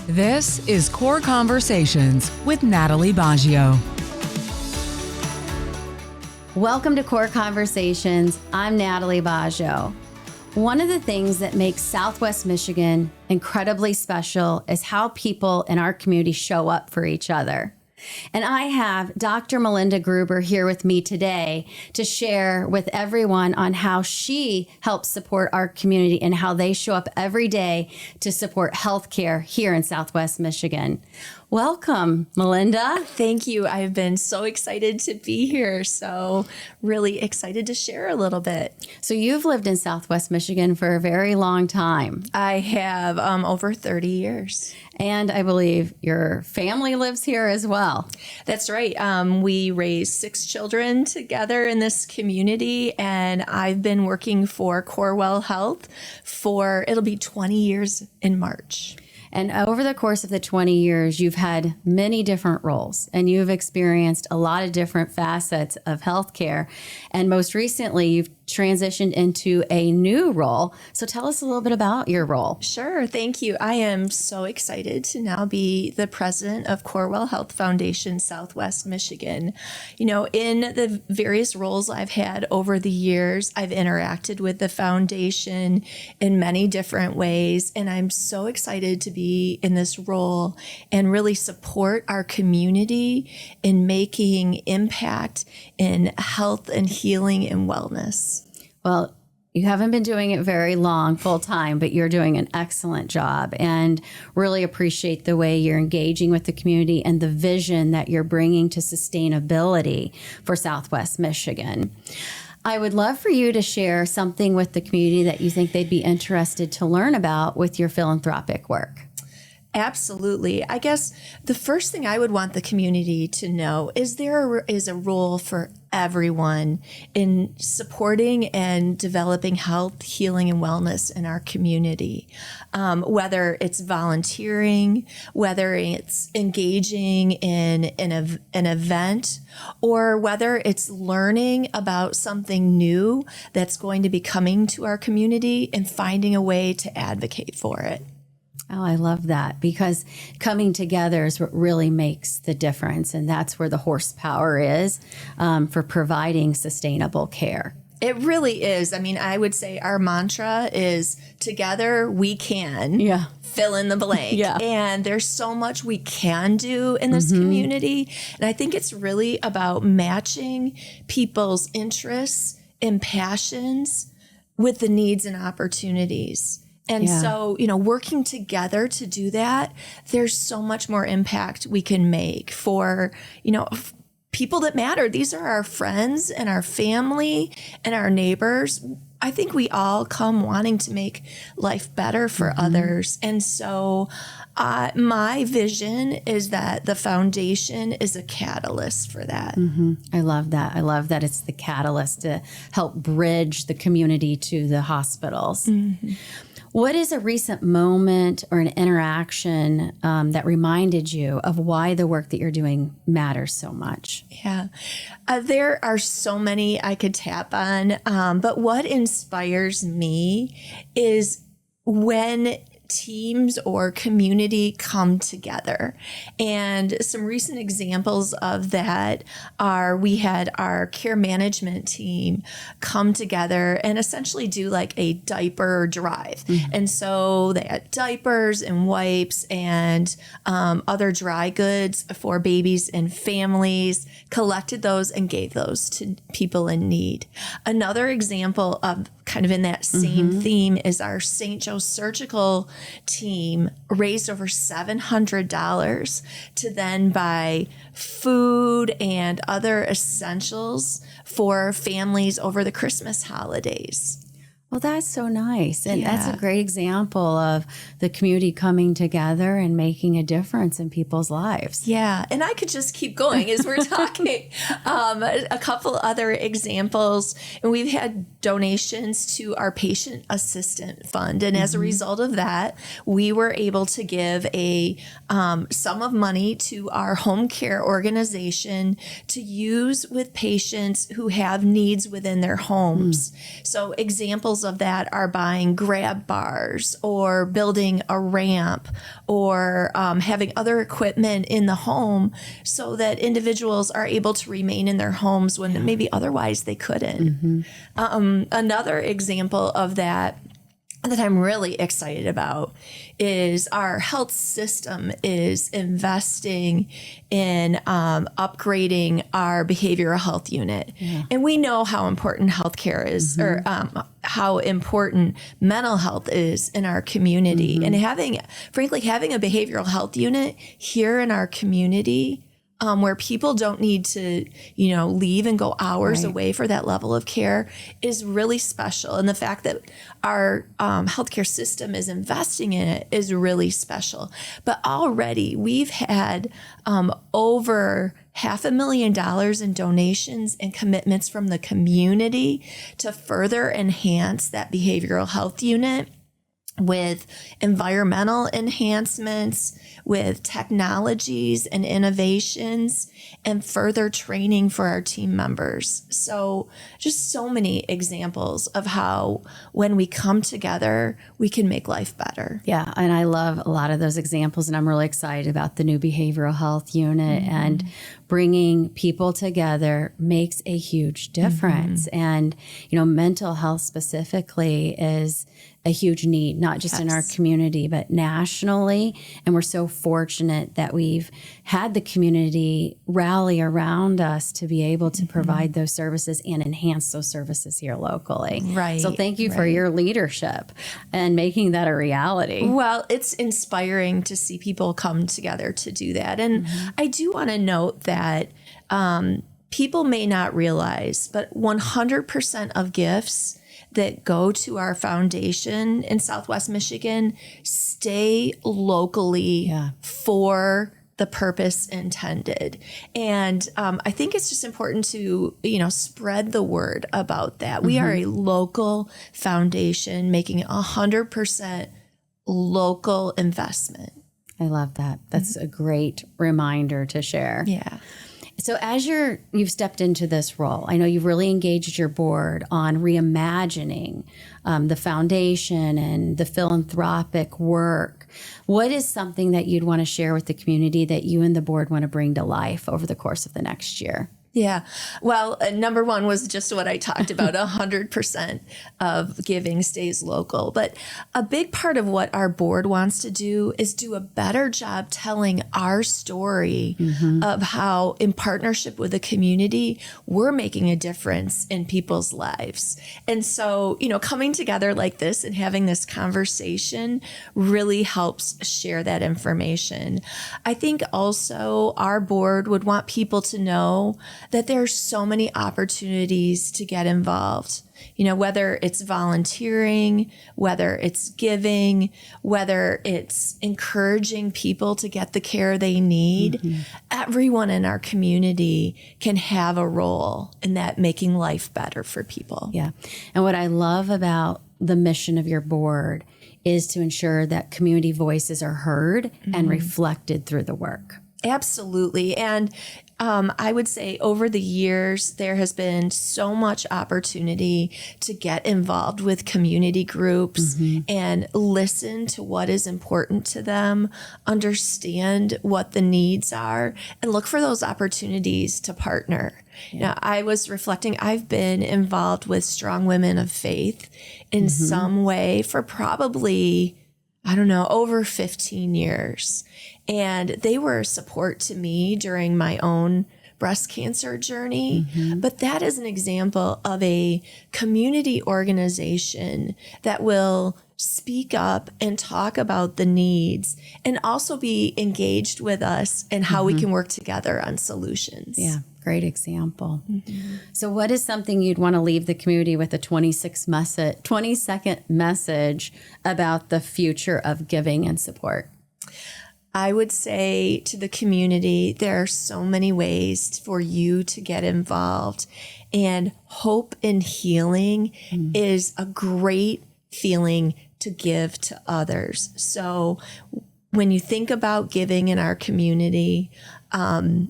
This is Core Conversations with Natalie Baggio. Welcome to Core Conversations. I'm Natalie Baggio. One of the things that makes Southwest Michigan incredibly special is how people in our community show up for each other. And I have Dr. Melinda Gruber here with me today to share with everyone on how she helps support our community and how they show up every day to support healthcare here in Southwest Michigan. Welcome, Melinda. Thank you. I've been so excited to be here. So really excited to share a little bit. So you've lived in Southwest Michigan for a very long time. I have over 30 years. And I believe your family lives here as well. That's right. We raised 6 children together in this community, and I've been working for Corewell Health it'll be 20 years in March. And over the course of the 20 years, you've had many different roles and you've experienced a lot of different facets of healthcare. And most recently, you've transitioned into a new role. So tell us a little bit about your role. Sure. Thank you. I am so excited to now be the president of Corewell Health Foundation, Southwest Michigan. You know, in the various roles I've had over the years, I've interacted with the foundation in many different ways. And I'm so excited to be in this role and really support our community in making impact in health and healing and wellness. Well, you haven't been doing it very long full time, but you're doing an excellent job and really appreciate the way you're engaging with the community and the vision that you're bringing to sustainability for Southwest Michigan. I would love for you to share something with the community that you think they'd be interested to learn about with your philanthropic work. Absolutely. I guess the first thing I would want the community to know is there is a role for everyone in supporting and developing health, healing, and wellness in our community. Whether it's volunteering, whether it's engaging in an event, or whether it's learning about something new that's going to be coming to our community and finding a way to advocate for it. Oh, I love that, because coming together is what really makes the difference. And that's where the horsepower is for providing sustainable care. It really is. I mean, I would say our mantra is together we can fill in the blank. Yeah. And there's so much we can do in this community. And I think it's really about matching people's interests and passions with the needs and opportunities. And so, you know, working together to do that, there's so much more impact we can make for, you know, people that matter. These are our friends and our family and our neighbors. I think we all come wanting to make life better for others. And so my vision is that the foundation is a catalyst for that. I love that. I love that it's the catalyst to help bridge the community to the hospitals. What is a recent moment or an interaction that reminded you of why the work that you're doing matters so much? Yeah, there are so many I could tap on, but what inspires me is when teams or community come together. And some recent examples of that are we had our care management team come together and essentially do like a diaper drive. And so they had diapers and wipes and other dry goods for babies and families, collected those and gave those to people in need. Another example of kind of in that same theme is our St. Joe Surgical team raised over $700 to then buy food and other essentials for families over the Christmas holidays. Well, that's so nice. And that's a great example of the community coming together and making a difference in people's lives. Yeah. And I could just keep going as we're talking. A couple other examples. And we've had donations to our patient assistant fund. And as a result of that, we were able to give a sum of money to our home care organization to use with patients who have needs within their homes. So examples of that are buying grab bars or building a ramp or having other equipment in the home so that individuals are able to remain in their homes when maybe otherwise they couldn't. Another example of that I'm really excited about is our health system is investing in upgrading our behavioral health unit. And we know how important healthcare is, or how important mental health is in our community. And having a behavioral health unit here in our community where people don't need to, leave and go hours away for that level of care is really special. And the fact that our healthcare system is investing in it is really special. But already we've had over $500,000 in donations and commitments from the community to further enhance that behavioral health unit with environmental enhancements, with technologies and innovations, and further training for our team members. So just so many examples of how when we come together, we can make life better. Yeah, and I love a lot of those examples, and I'm really excited about the new behavioral health unit and bringing people together makes a huge difference. And, mental health specifically is a huge need, not just in our community, but nationally. And we're so fortunate that we've had the community rally around us to be able to provide those services and enhance those services here locally. Right. So thank you for your leadership and making that a reality. Well, it's inspiring to see people come together to do that. And I do want to note that people may not realize, but 100% of gifts that go to our foundation in Southwest Michigan stay locally for the purpose intended. And I think it's just important to, spread the word about that. We are a local foundation making 100% local investment. I love that. That's a great reminder to share. Yeah. So as you've stepped into this role, I know you've really engaged your board on reimagining the foundation and the philanthropic work. What is something that you'd want to share with the community that you and the board want to bring to life over the course of the next year? Yeah. Well, number one was just what I talked about. 100% of giving stays local. But a big part of what our board wants to do is do a better job telling our story of how, in partnership with the community, we're making a difference in people's lives. And so, coming together like this and having this conversation really helps share that information. I think also our board would want people to know that there's so many opportunities to get involved, whether it's volunteering, whether it's giving, whether it's encouraging people to get the care they need. Everyone in our community can have a role in that, making life better for people. Yeah. And what I love about the mission of your board is to ensure that community voices are heard and reflected through the work. Absolutely. And I would say over the years, there has been so much opportunity to get involved with community groups and listen to what is important to them, understand what the needs are, and look for those opportunities to partner. Now, I was reflecting, I've been involved with Strong Women of Faith in some way for probably, over 15 years. And they were a support to me during my own breast cancer journey. But that is an example of a community organization that will speak up and talk about the needs and also be engaged with us and how we can work together on solutions. Yeah, great example. So what is something you'd want to leave the community with, a 20-second message about the future of giving and support? I would say to the community, there are so many ways for you to get involved. And hope and healing is a great feeling to give to others. So when you think about giving in our community, I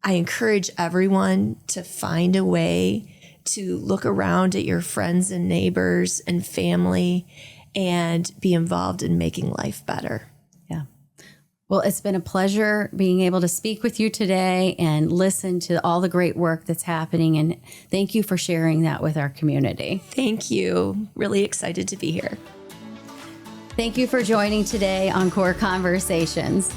encourage everyone to find a way to look around at your friends and neighbors and family and be involved in making life better. Yeah. Well, it's been a pleasure being able to speak with you today and listen to all the great work that's happening. And thank you for sharing that with our community. Thank you. Really excited to be here. Thank you for joining today on Core Conversations.